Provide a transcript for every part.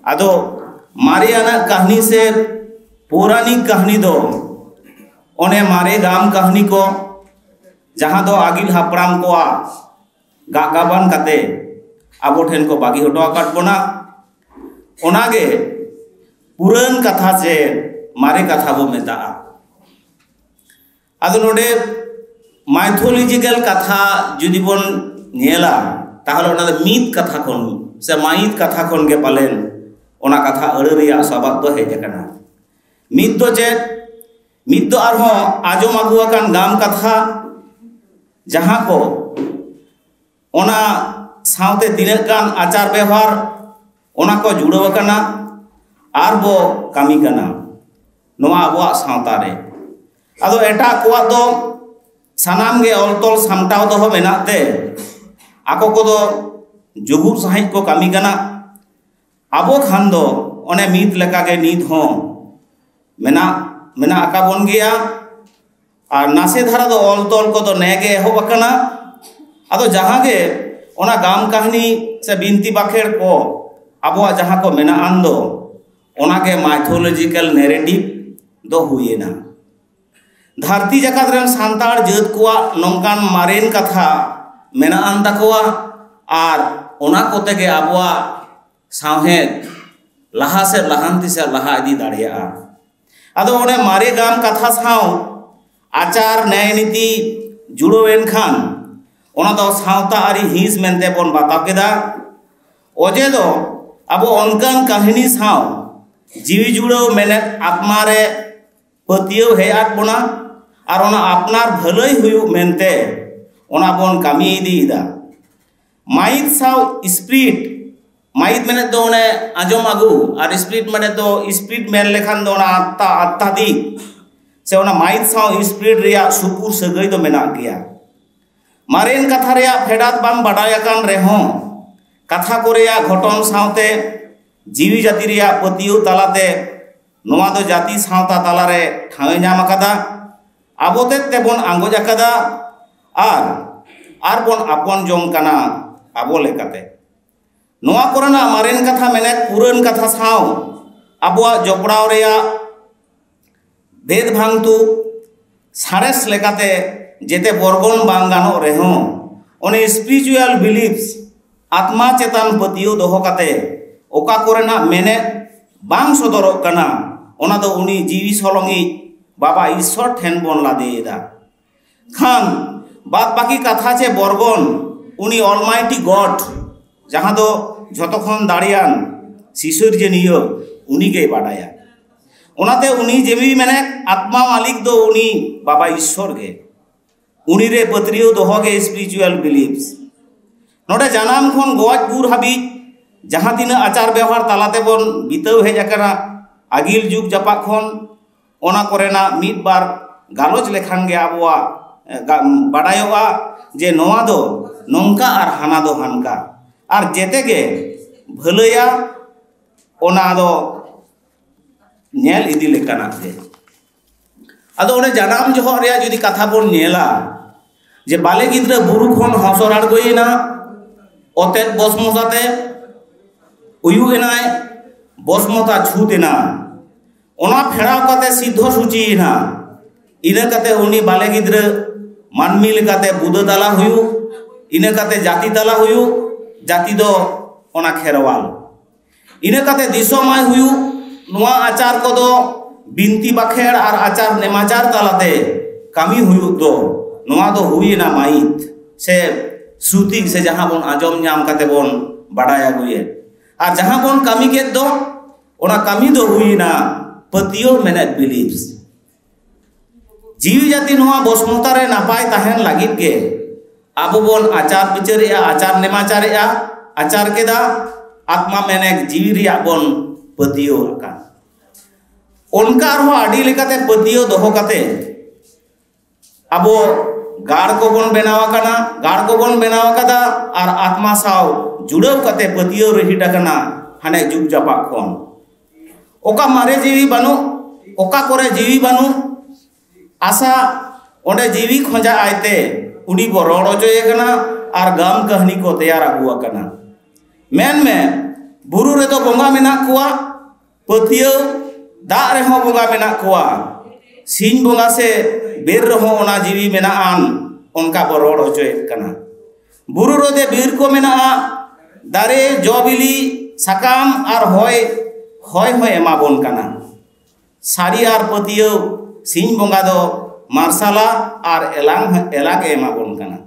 आदो मारियाना कहानी से पौराणिक कहानी दो ओने मारे गाम कहानी को जहाँ दो आगिल हापराम को गागाबान कते आबो ठेन को बागी हटो आकाट बोना ओनागे पुरान कथा से मारे कथा बो मेता आदो नोडे माइथोलॉजिकल कथा जुदी बोन नेला ताहले ओना मीत कथा कोन से माइत कथा कोन के पालेन ओना कथा अड़रिया सबाब तो हेज कना मीत तो आरहो आजम आगुआकान गाम कथा जहाँ को ओना सावते तिनाक गान आचार व्यवहार ओना को जुड़व कना आर बो कामी कना नोआ आबोआ सावता रे आदो एटा कोआ दो सानाम गे ऑलतोल सामटाव दो मेनाते आको को दो जुगुर साहित को कामी कना आबो खान दो ओने मीत लेका गे नीत हो मेना आका बोन गया और नासे धारा दो ऑलतोल को दो नेगे हो बकना आदो जहाँ गे ओना गाम कहानी से बिनती बाखेड़ को आबोआ जहाँ को मेना आन दो ओना के माइथोलॉजिकल नैरेटिव दो हुए ना धरती जगत रेन सांतार जात को नौकान मारेन कथा मेना आन तकोआ और ओना कोते के आबोआ साहेद लहा से लहांती से लहा इदी दाड़िया आदो ओने मारे गाम कथा साव आचार न्याय नीति जुड़ोवेन खान ओना दो सावता आरी हिंस मेनते बोन बाता केदा ओजे दो आबो ओनकान कहानी साव जीवी जुड़ो मेने आत्मा रे पतियो हेयात बोना और ओना अपनार भलई हुयु मेनते ओना बोन कामी इदीदा माइत साव स्पिरिट माइत मेने दो ओने आजम आगु और स्पिरिट मेने दो स्पिरिट मेन लेखान दो ओना आत्ता दी से ओना माइत साव स्पिरिट रिया सुपुर सगई दो मेना गया मारेन कथा रिया फेडात बाम बाडायाकान रेहो कथा को रिया घटन सावते जीवी जाति रिया पतियो तालाते नोआ दो जाति सावता तालारे ठावे नाम आकादा आबोते तेबोन आंगोज आकादा आर बोन आपन जोंग काना आबो लेकाते नोआ कोरेना मारेन कथा मेने पुरान कथा साव आबोआ जपड़ाव रिया भेद भांगतु सारेस लेकाते जेते बरगन बांग गानो रेहो ओने स्पिरिचुअल बिलीफ्स आत्मा चेतन पतियो दोहो काते ओका कोरेना मेने बांग सदरो कना ओना दो उनी जीवी सलंगी बाबा ईश्वर ठेन बोन लादेदा खान बात बाकी कथा चे बरगन उनी ऑलमाइटी गॉड जहाँ दो जतखन दाड़ियान सिसर्जनियो उनी के बाडाया ओनाते उनी जेबी मेने आत्मा मालिक दो उनी बाबा ईश्वर गे उनी रे पत्रियो दोहोगे स्पिरिचुअल बिलीफ्स नोडे जानाम खन गोज गुर हाबी जहाँ तीन आचार व्यवहार तालाते बोन बिताव हेज आकना आगिल जुग जापा खन ओना कोरेना मिद बार गालोच लेखान गे आबोआ बाडायोआ जे नोआ दो नोंका और हाना दो हानका और जेते गे भलैया ओना दो नेल इदी लेकाना गे आदो ओने जानाम जोहर रिया जुदी कथा बोन नेला जे बाले गिद्रा बुरु खन हसर आड़गोयना ओतेत बसमताते उयुगेनाय बसमता छूतेना ओना फेड़ाव काते सिद्ध सूचीना इना काते उनी बाले गिद्रा मानमी लेकाते बुदा ताला हुयु इना काते जाति ताला हुयु जाति दो ओना खेरवाल इना काते दिसोमाय हुयु नोआ आचार को दो बिनती बाखेड़ और आचार नेमाचार तालाते कामी हुयु दो नोआ दो हुईना माइत से श्रुति से जहाँ बोन आजम नाम काते बोन बाडाया गुए और जहाँ बोन कामी के दो ओना कामी दो हुईना पतियो मेनेट बिलीव्स जीवी जाति नोआ बसमता रे नापाय ताहेन लागित गे आबो बोन आचार बिचारिया आचार नेमाचारिया आचार केदा आत्मा मेनेक जीवी रिया बोन पतियो आका उनका आड़ी लेकाते पतियो दोहो काते आबो गाड़ को बन बनावाकाना गाड़ को बन बनावाकादा और आत्मा साव जुड़ाव काते पतियो रहिटाकाना हाने जुग जापा खन ओका मारे जीवी बानु ओका करे जीवी बानु आशा ओंडे जीवी खोजा आयते उडी बरोड़ होचोये कना और गाम कहानी को तैयार आगुआ कना मेन में बुरु रेदो बोंगा मेना कुआ पतियो दाग रेहो बोंगा मेना कुआ सिंह बोंगा से बेर रहो ओना जीवी मेना आन उनका बरोड़ होचोएत कना बुरु रोदे बीर को मेना दारे जबिली साकाम आर होय होय होय एमाबोन कना सारी आर पतियो सिंह बोंगा दो मार्शाला आर एलाग एमाबोन कना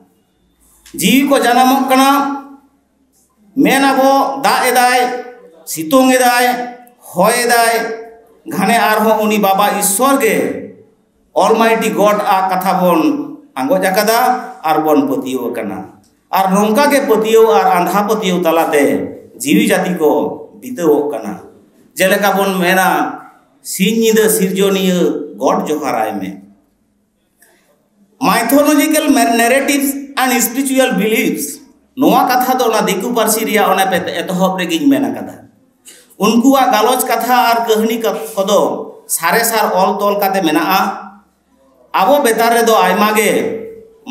जीवी को जन्मोग कना मेनाबो दाग एदाय सितुंग एदाय होय एदाय घाने आरहो उनी बाबा ईश्वर के ऑलमाइटी गॉड आ कथा बोन आंगोज आकादा आर बोन पतियो कना आर नोंका के पतियो आर आंधा पतियो तलाते जीवी जाति को बिताओ कना जेलेका बोन मेना सिंह निदा सिरजोनिय गॉड जोहाराय में mythological narratives and spiritual beliefs नोआ कथा दो ना दिकु पारसी रिया ओना पे एतहब रेगिंग मेना कदा उनकुआ गालोच कथा और कहानी कदो सारे सार ऑल तोल काते मेना आबो बेतार रे दो आयमा गे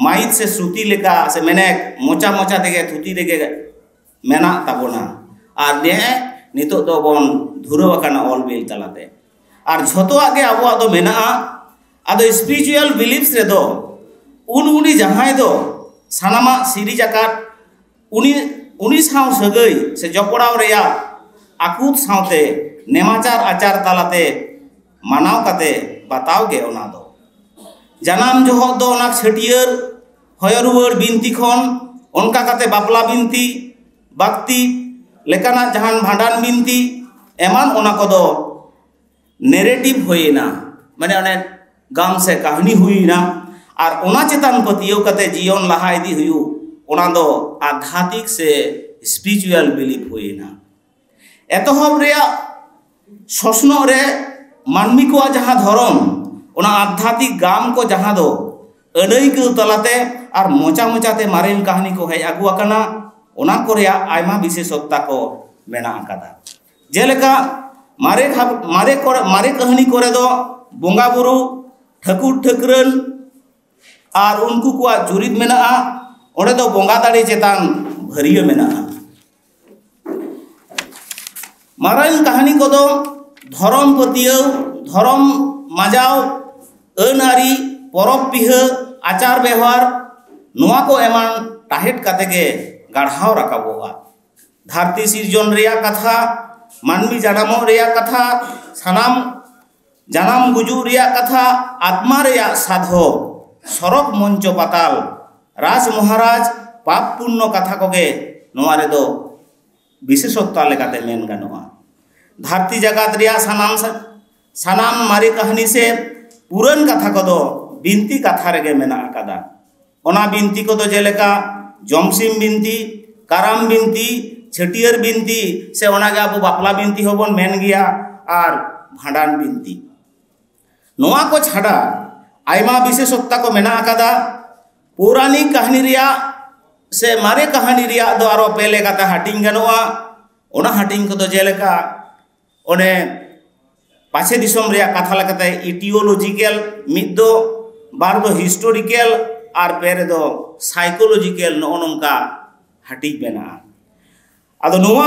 माइट से श्रुति लेका से मेने मोचा मोचा देगे थुती देगे मेना ताबोना और ने नितो दो बोन धुरो वकाना ऑल बिल तलाते और झोतो आगे आबो दो मेना आदो स्पिरिचुअल बिलीव्स रे दो उनी जहां दो सानामा सिरी जाकात उनी साव सगै से जपड़ाव रेया आकुत सावते नेमाचार आचार तालाते मानाव काते बताव गे ओना दो जनाम जोहक दो ओना छटियर हयरुवर बिनती खन उनका काते बापला बिनती बाक्ति लेकाना जहान भांडान बिनती एमान ओना को दो नेरेटिव होइना माने ओने गाम से कहानी हुईना और ओना चेतान पतियो काते जीवन लहा इदी हुयु ओना दो आध्यात्मिक से स्पिरिचुअल बिलीफ हुईना एतहब रेया शोषणो रे मानमी को जहाँ धर्म ओना आध्यात्मिक गाम को जहाँ दो अनैक तलाते और मोचा मोचाते मारेन कहानी को हेज आगु आकाना ओना को रेया आयमा विशेषता को मेना आकादा जेलेका मारे कहानी करे दो बोंगा बुरु ठाकुर ठाकुरन और उनको को जुरिद मेना ओंडे दो बोंगा दाड़ी चेतान भरियो मेना मारान कहानी को दो धर्म पतियो धर्म मजाव अनारी परब पिहा आचार व्यवहार नोआ को एमान टाहेट काते के गाढ़ाव राकाबोगा धरती सिरजन रेया कथा मानवी जनामो रेया कथा सानाम जनाम गुजु रेया कथा आत्मा रेया साधो सरक मंच पाताल राज महाराज पाप पुण्य कथा कोगे नोआ रे दो विशेषता लेकाते मेन गानोआ धरती जगत रिया सानाम मारे कहानी से पुरन कथा को दो बिनती कथा रेगे मेना आकादा ओना बिनती को दो जेलेका जमसिम बिनती काराम बिनती छटियर बिनती से ओना गे आबो बापला बिनती होबन मेन गिया और भांडान बिनती नोआ को छाड़ा आयमा विशेषता को मेना आकादा पौराणिक कहानी रिया से मारे कहानी रिया दो आरो पेले काता हाटिंग गनोआ ओना हाटिंग को दो जेलेका ओने पाछे दिसम रिया कथा लकाते इटियोलॉजिकल मिद दो बार दो हिस्टोरिकल और पेरे दो साइकोलॉजिकल नो नोंका हाटिंग बेना आदो नोआ